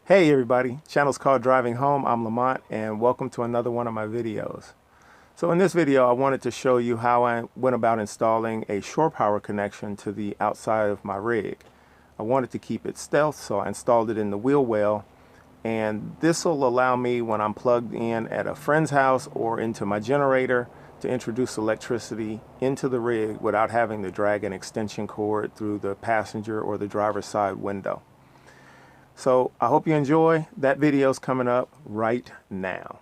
Hey everybody, channel's called Driving Home. I'm Lamont and welcome to another one of my videos. So in this video I wanted to show you how I went about installing a shore power connection to the outside of my rig. I wanted to keep it stealth, so I installed it in the wheel well, and this will allow me, when I'm plugged in at a friend's house or into my generator, to introduce electricity into the rig without having to drag an extension cord through the passenger or the driver's side window. So I hope you enjoy. That video's coming up right now.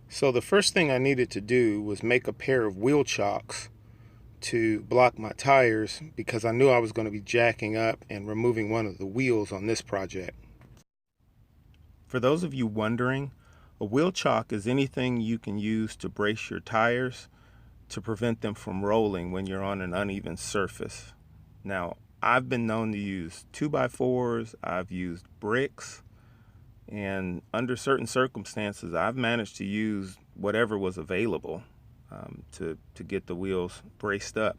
So the first thing I needed to do was make a pair of wheel chocks to block my tires, because I knew I was going to be jacking up and removing one of the wheels on this project. For those of you wondering, a wheel chock is anything you can use to brace your tires to prevent them from rolling when you're on an uneven surface. Now, I've been known to use 2x4s, I've used bricks, and under certain circumstances I've managed to use whatever was available to get the wheels braced up.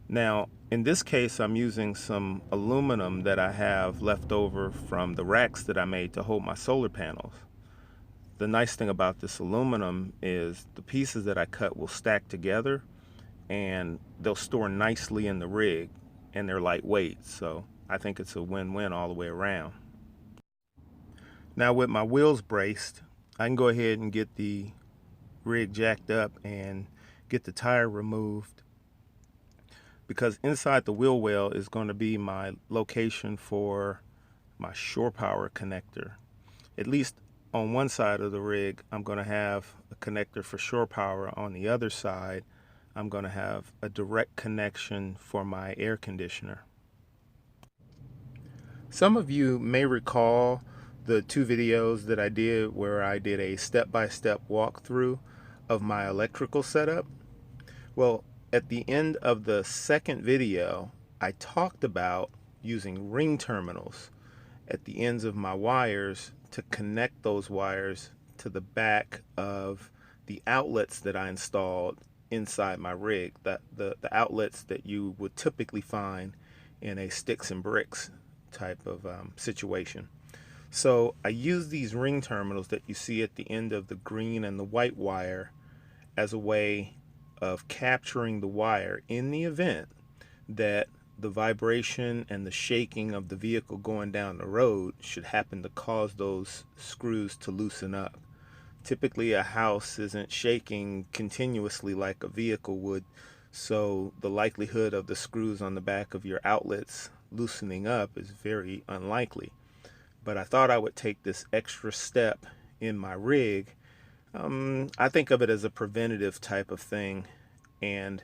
Now, in this case, I'm using some aluminum that I have left over from the racks that I made to hold my solar panels. The nice thing about this aluminum is the pieces that I cut will stack together and they'll store nicely in the rig, and they're lightweight, so I think it's a win-win all the way around. Now with my wheels braced, I can go ahead and get the rig jacked up and get the tire removed, because inside the wheel well is going to be my location for my shore power connector. At least on one side of the rig I'm going to have a connector for shore power. On the other side I'm going to have a direct connection for my air conditioner. Some of you may recall the two videos that I did where I did a step-by-step walkthrough of my electrical setup. Well, at the end of the second video, I talked about using ring terminals at the ends of my wires to connect those wires to the back of the outlets that I installed inside my rig, the outlets that you would typically find in a sticks and bricks type of situation. So I use these ring terminals that you see at the end of the green and the white wire as a way of capturing the wire in the event that the vibration and the shaking of the vehicle going down the road should happen to cause those screws to loosen up. Typically a house isn't shaking continuously like a vehicle would, so the likelihood of the screws on the back of your outlets loosening up is very unlikely. But I thought I would take this extra step in my rig. I think of it as a preventative type of thing, and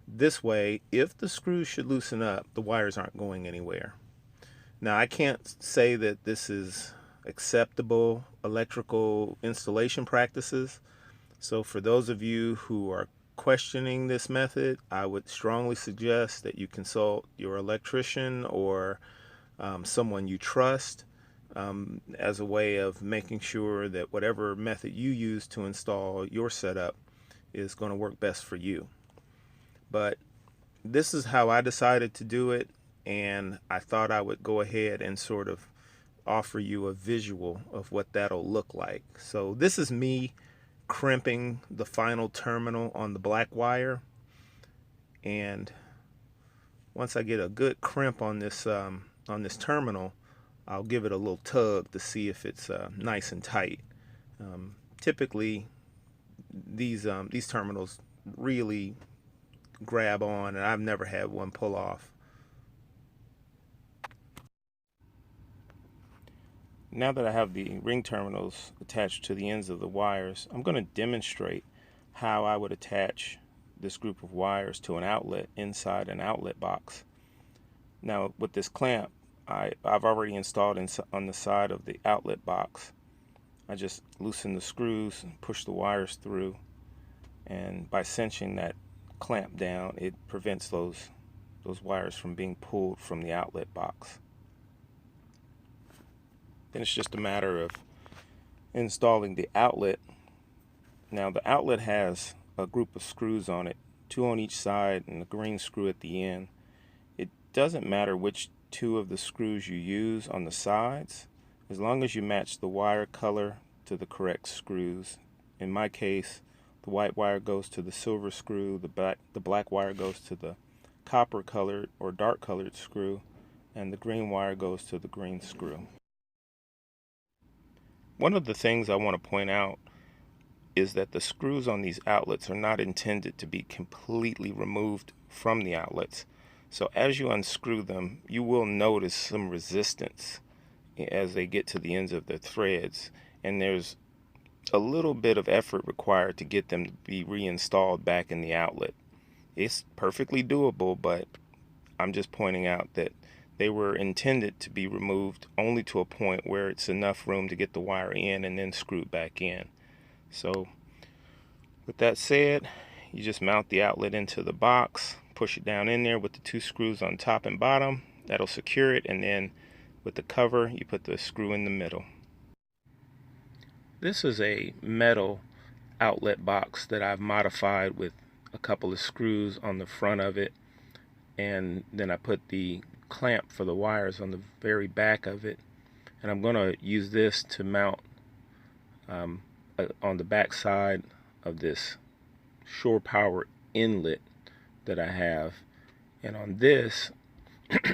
this way, if the screws should loosen up, the wires aren't going anywhere. Now, I can't say that this is acceptable electrical installation practices, so for those of you who are questioning this method, I would strongly suggest that you consult your electrician or someone you trust, as a way of making sure that whatever method you use to install your setup is going to work best for you. But this is how I decided to do it, and I thought I would go ahead and sort of offer you a visual of what that'll look like. So this is me crimping the final terminal on the black wire, and once I get a good crimp on this terminal, I'll give it a little tug to see if it's nice and tight. Typically these terminals really grab on, and I've never had one pull off. Now that I have the ring terminals attached to the ends of the wires, I'm going to demonstrate how I would attach this group of wires to an outlet inside an outlet box. Now with this clamp, I've already installed on the side of the outlet box. I just loosen the screws and push the wires through, and by cinching that clamp down, it prevents those wires from being pulled from the outlet box. Then it's just a matter of installing the outlet Now the outlet has a group of screws on it, 2 on each side and a green screw at the end. It doesn't matter which 2 of the screws you use on the sides, as long as you match the wire color to the correct screws. In my case, the white wire goes to the silver screw, the black wire goes to the copper colored or dark colored screw, and the green wire goes to the green screw. One of the things I want to point out is that the screws on these outlets are not intended to be completely removed from the outlets. So as you unscrew them, you will notice some resistance as they get to the ends of the threads, and there's a little bit of effort required to get them to be reinstalled back in the outlet. It's perfectly doable, but I'm just pointing out that they were intended to be removed only to a point where it's enough room to get the wire in and then screwed back in. So with that said, you just mount the outlet into the box, push it down in there with the 2 screws on top and bottom. That'll secure it, and then with the cover you put the screw in the middle. This is a metal outlet box that I've modified with a couple of screws on the front of it, and then I put the clamp for the wires on the very back of it, and I'm going to use this to mount on the back side of this shore power inlet that I have. And on this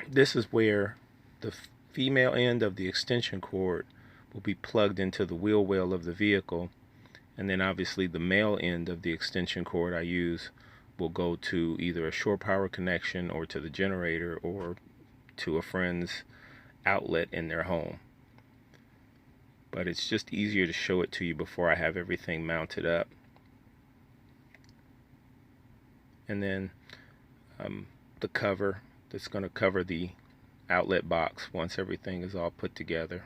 this is where the female end of the extension cord will be plugged into the wheel well of the vehicle, and then obviously the male end of the extension cord I use will go to either a shore power connection or to the generator or to a friend's outlet in their home. But it's just easier to show it to you before I have everything mounted up. And then the cover that's going to cover the outlet box once everything is all put together.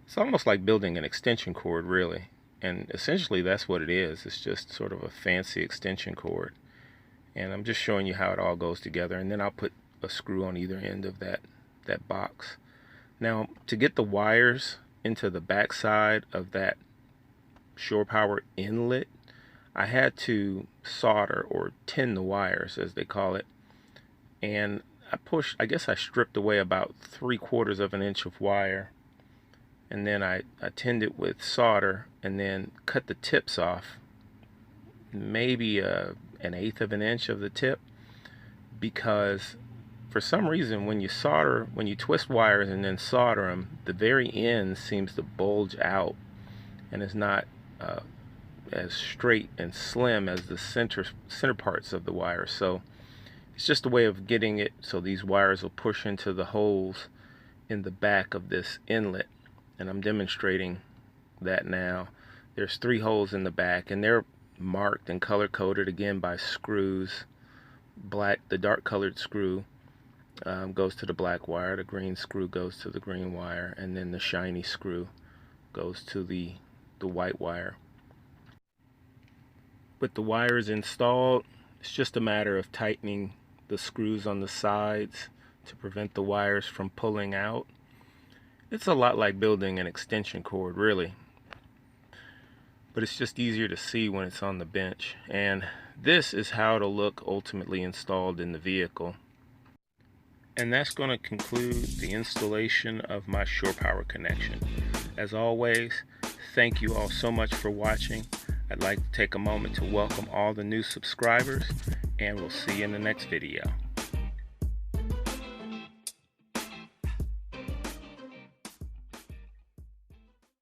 It's almost like building an extension cord, really, and essentially that's what it is. It's just sort of a fancy extension cord, and I'm just showing you how it all goes together, and then I'll put a screw on either end of that box. Now, to get the wires into the back side of that shore power inlet, I had to solder or tin the wires, as they call it, and I guess I stripped away about 3/4 of an inch of wire, and then I tinned it with solder and then cut the tips off, maybe an 1/8 of an inch of the tip, because for some reason when you twist wires and then solder them, the very end seems to bulge out and is not as straight and slim as the center parts of the wire. So it's just a way of getting it so these wires will push into the holes in the back of this inlet, and I'm demonstrating that now. There's 3 holes in the back, and they're marked and color coded again by screws. The dark colored screw goes to the black wire, the green screw goes to the green wire, and then the shiny screw goes to the white wire. With the wires installed, it's just a matter of tightening the screws on the sides to prevent the wires from pulling out. It's a lot like building an extension cord, really, but it's just easier to see when it's on the bench. And this is how it'll look ultimately installed in the vehicle. And that's going to conclude the installation of my shore power connection. As always, thank you all so much for watching. I'd like to take a moment to welcome all the new subscribers, and we'll see you in the next video.